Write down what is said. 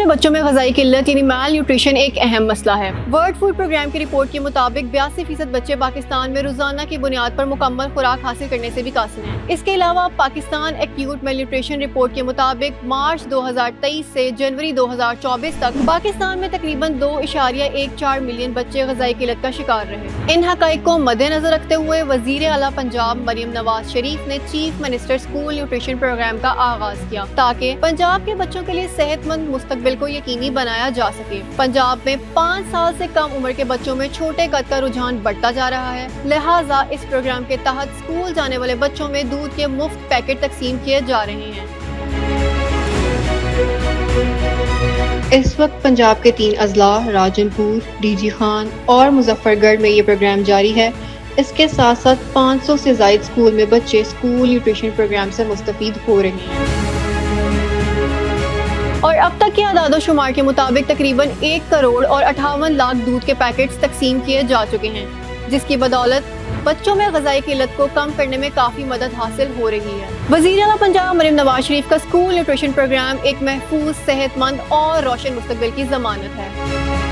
बच्चों में ग़िज़ाई किल्लत यानी माल न्यूट्रिशन एक अहम मसला है। वर्ल्ड फूड प्रोग्राम की रिपोर्ट के मुताबिक 82% बच्चे पाकिस्तान में रोज़ाना की बुनियाद पर मुकम्मल खुराक हासिल करने से भी कासिर हैं। इसके अलावा Pakistan acute mail nutrition report के मुताबिक मार्च 2023 से जनवरी 2024 तक पाकिस्तान में तकरीबन 2.14 मिलियन बच्चे ग़िज़ाई किल्लत का शिकार रहे। इन हक़ाइक़ को मद्देनज़र रखते हुए वज़ीर आला पंजाब मरियम नवाज शरीफ ने chief minister school nutrition programme का आगाज़ किया ताकि पंजाब के बच्चों के लिए सेहतमंद मुस्तकबिल को यकीनी बनाया जा सके। पंजाब में 5 साल से कम उम्र के बच्चों में छोटे कद का रुझान बढ़ता जा रहा है, लिहाजा इस प्रोग्राम के तहत स्कूल जाने वाले बच्चों में दूध के मुफ्त पैकेट तकसीम किए जा रहे हैं। इस वक्त पंजाब के 3 अजला राजनपुर, डीजी खान और मुजफ्फरगढ़ में ये प्रोग्राम जारी है। इसके साथ साथ 500 से ज़ायद स्कूल में बच्चे स्कूल न्यूट्रिशन प्रोग्राम से मुस्तफीद हो रहे हैं। और अब तक के आदादो शुमार के मुताबिक तकरीबन 1 करोड़ और 58 लाख दूध के पैकेट्स तकसीम किए जा चुके हैं, जिसकी बदौलत बच्चों में ग़िज़ाई किल्लत को कम करने में काफ़ी मदद हासिल हो रही है। वज़ीर आला पंजाब मरियम नवाज शरीफ का स्कूल न्यूट्रिशन प्रोग्राम एक महफूज, सेहतमंद और रोशन मुस्तकबिल की ज़मानत है।